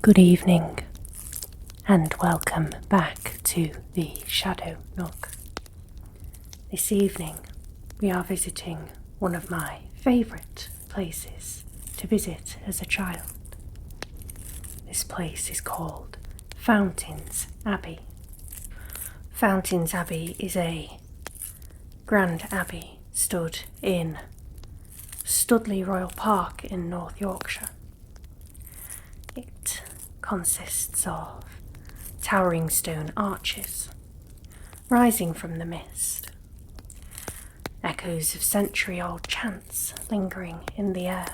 Good evening, and welcome back to the Shadow Nook. This evening, we are visiting one of my favourite places to visit as a child. This place is called Fountains Abbey. Fountains Abbey is a grand abbey stood in Studley Royal Park in North Yorkshire. It consists of towering stone arches rising from the mist, echoes of century-old chants lingering in the air,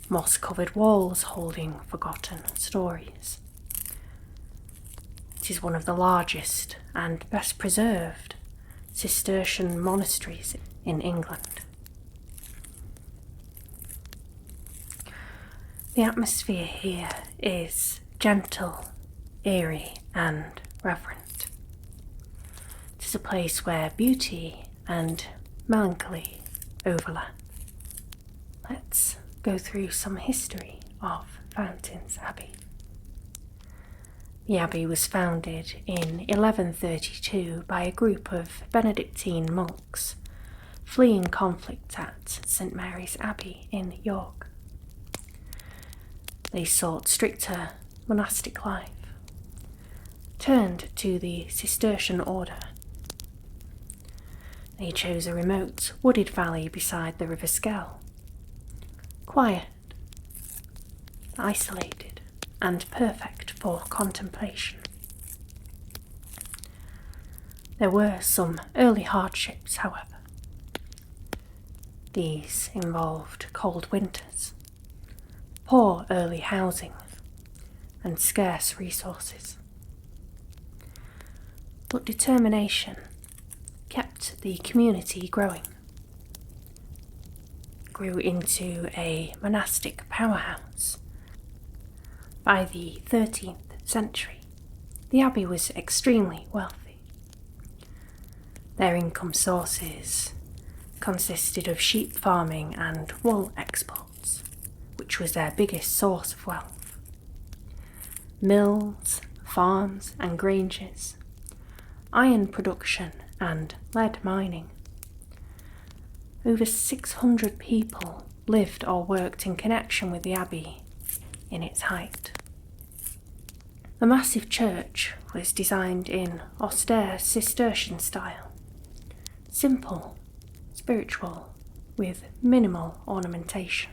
moss-covered walls holding forgotten stories. It is one of the largest and best preserved Cistercian monasteries in England. The atmosphere here is gentle, eerie and reverent. It is a place where beauty and melancholy overlap. Let's go through some history of Fountains Abbey. The abbey was founded in 1132 by a group of Benedictine monks fleeing conflict at St Mary's Abbey in York. They sought stricter monastic life, turned to the Cistercian order. They chose a remote, wooded valley beside the River Skell. Quiet, isolated, and perfect for contemplation. There were some early hardships, however. These involved cold winters, poor early housing, and scarce resources. But determination kept the community growing. It grew into a monastic powerhouse. By the 13th century, the abbey was extremely wealthy. Their income sources consisted of sheep farming and wool exports, which was their biggest source of wealth. Mills, farms and granges, iron production and lead mining. Over 600 people lived or worked in connection with the abbey in its height. The massive church was designed in austere Cistercian style, simple, spiritual, with minimal ornamentation.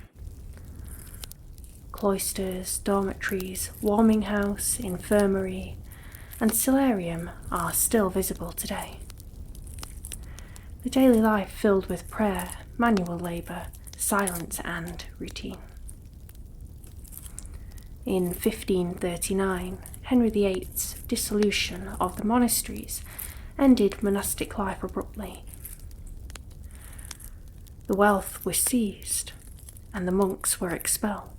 Cloisters, dormitories, warming house, infirmary, and solarium are still visible today. The daily life filled with prayer, manual labour, silence and routine. In 1539, Henry VIII's dissolution of the monasteries ended monastic life abruptly. The wealth was seized and the monks were expelled.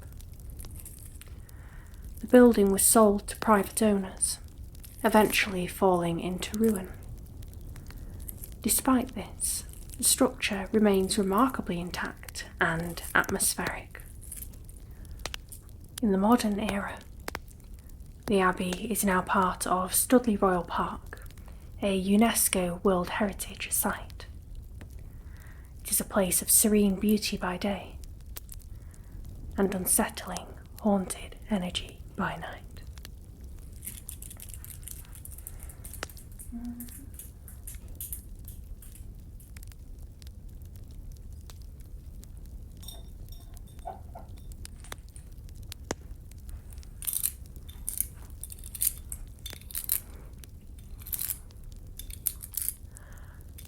The building was sold to private owners, eventually falling into ruin. Despite this, the structure remains remarkably intact and atmospheric. In the modern era, the abbey is now part of Studley Royal Park, a UNESCO World Heritage Site. It is a place of serene beauty by day and unsettling, haunted energy by night.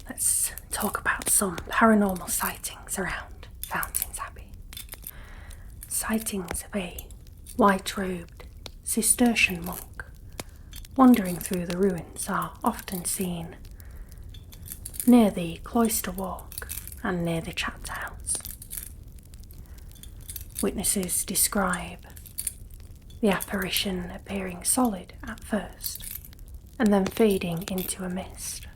Let's talk about some paranormal sightings around Fountains Abbey. Sightings of a white-robed Cistercian monk wandering through the ruins are often seen near the cloister walk and near the chapter house. Witnesses describe the apparition appearing solid at first and then fading into a mist.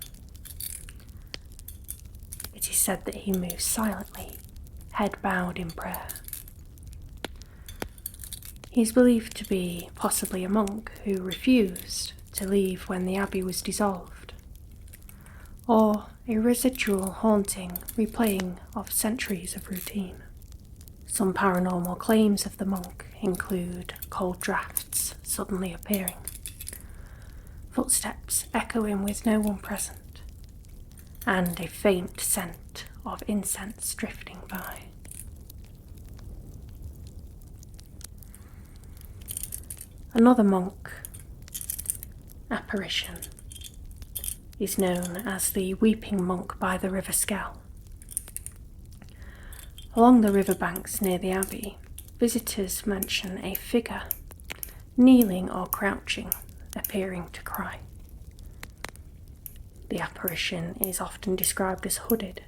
It is said that he moves silently, head bowed in prayer. He is believed to be possibly a monk who refused to leave when the abbey was dissolved, or a residual haunting replaying of centuries of routine. Some paranormal claims of the monk include cold drafts suddenly appearing, footsteps echoing with no one present, and a faint scent of incense drifting by. Another monk apparition is known as the Weeping Monk by the River Skell. Along the riverbanks near the abbey, visitors mention a figure, kneeling or crouching, appearing to cry. The apparition is often described as hooded,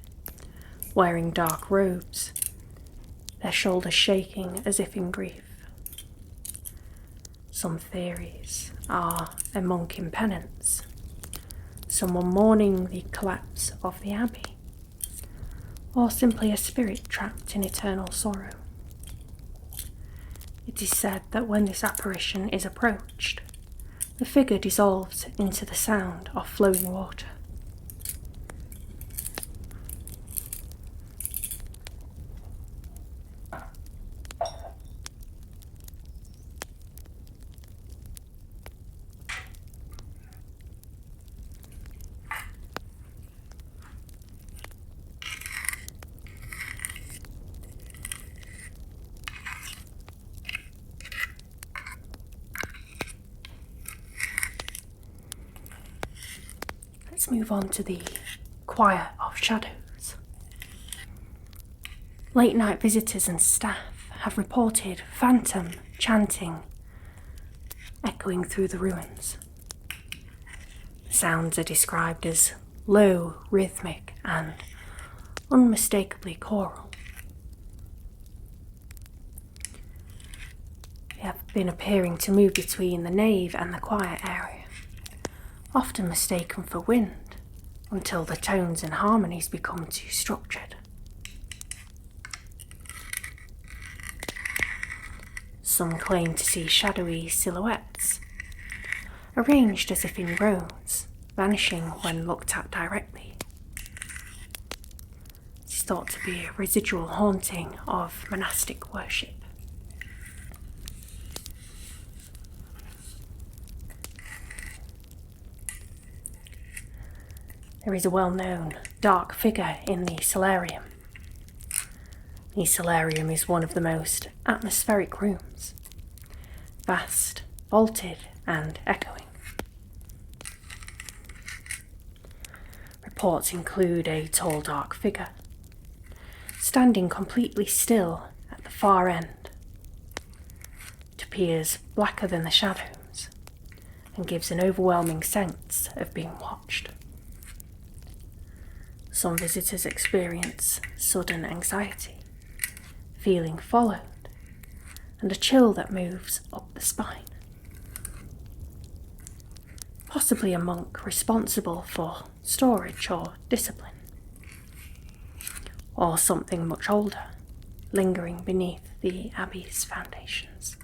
wearing dark robes, their shoulders shaking as if in grief. Some theories are a monk in penance, someone mourning the collapse of the abbey, or simply a spirit trapped in eternal sorrow. It is said that when this apparition is approached, the figure dissolves into the sound of flowing water. Let's move on to the Choir of Shadows. Late night visitors and staff have reported phantom chanting echoing through the ruins. The sounds are described as low, rhythmic, and unmistakably choral. They have been appearing to move between the nave and the choir area, often mistaken for wind, until the tones and harmonies become too structured. Some claim to see shadowy silhouettes, arranged as if in rows, vanishing when looked at directly. It is thought to be a residual haunting of monastic worship. There is a well-known dark figure in the solarium. The solarium is one of the most atmospheric rooms, vast, vaulted, and echoing. Reports include a tall dark figure, standing completely still at the far end. It appears blacker than the shadows and gives an overwhelming sense of being watched. Some visitors experience sudden anxiety, feeling followed, and a chill that moves up the spine. Possibly a monk responsible for storage or discipline, or something much older, lingering beneath the abbey's foundations.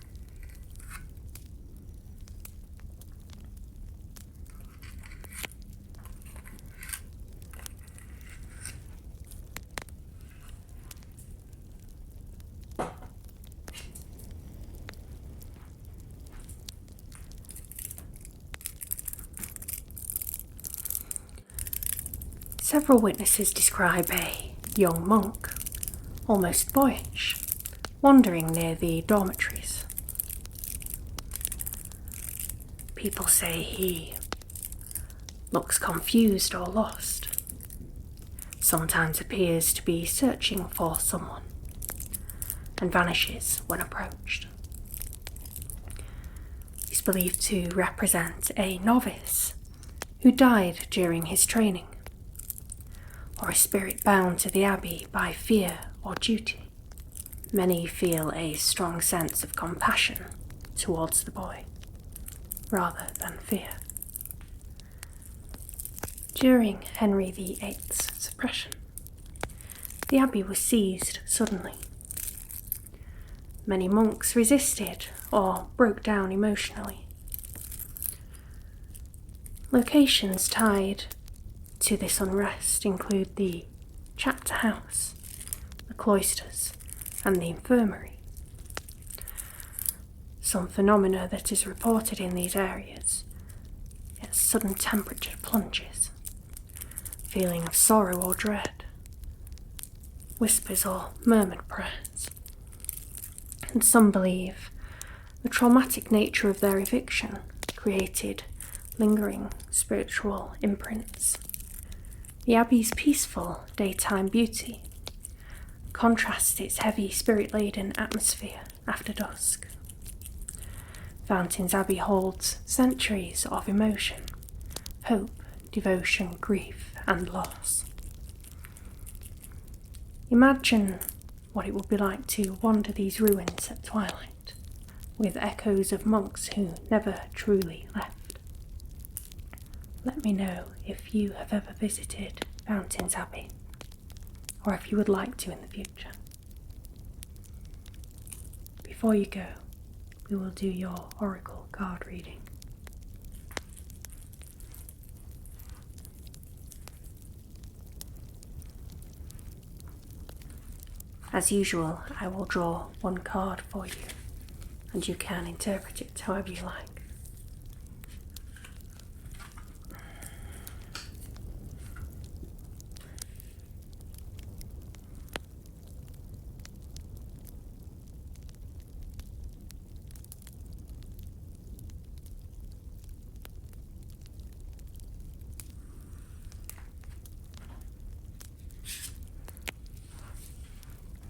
Several witnesses describe a young monk, almost boyish, wandering near the dormitories. People say he looks confused or lost, sometimes appears to be searching for someone, and vanishes when approached. He's believed to represent a novice who died during his training, or a spirit bound to the abbey by fear or duty. Many feel a strong sense of compassion towards the boy, rather than fear. During Henry VIII's suppression, the abbey was seized suddenly. Many monks resisted or broke down emotionally. Locations tied to this unrest include the chapter house, the cloisters, and the infirmary. Some phenomena that is reported in these areas is sudden temperature plunges, feeling of sorrow or dread, whispers or murmured prayers, and some believe the traumatic nature of their eviction created lingering spiritual imprints. The Abbey's peaceful daytime beauty contrasts its heavy spirit-laden atmosphere after dusk. Fountains Abbey holds centuries of emotion, hope, devotion, grief, and loss. Imagine what it would be like to wander these ruins at twilight, with echoes of monks who never truly left. Let me know if you have ever visited Fountains Abbey, or if you would like to in the future. Before you go, we will do your oracle card reading. As usual, I will draw one card for you, and you can interpret it however you like.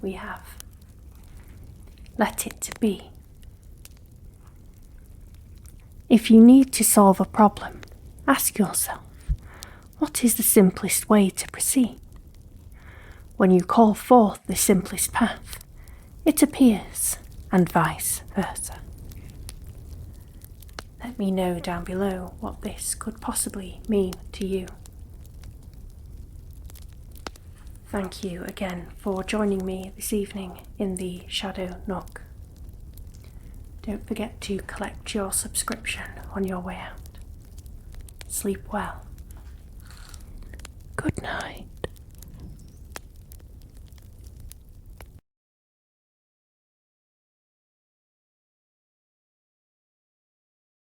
We have let it be. If you need to solve a problem, ask yourself, what is the simplest way to proceed? When you call forth the simplest path, it appears, and vice versa. Let me know down below what this could possibly mean to you. Thank you again for joining me this evening in the Shadow Nook. Don't forget to collect your subscription on your way out. Sleep well. Good night.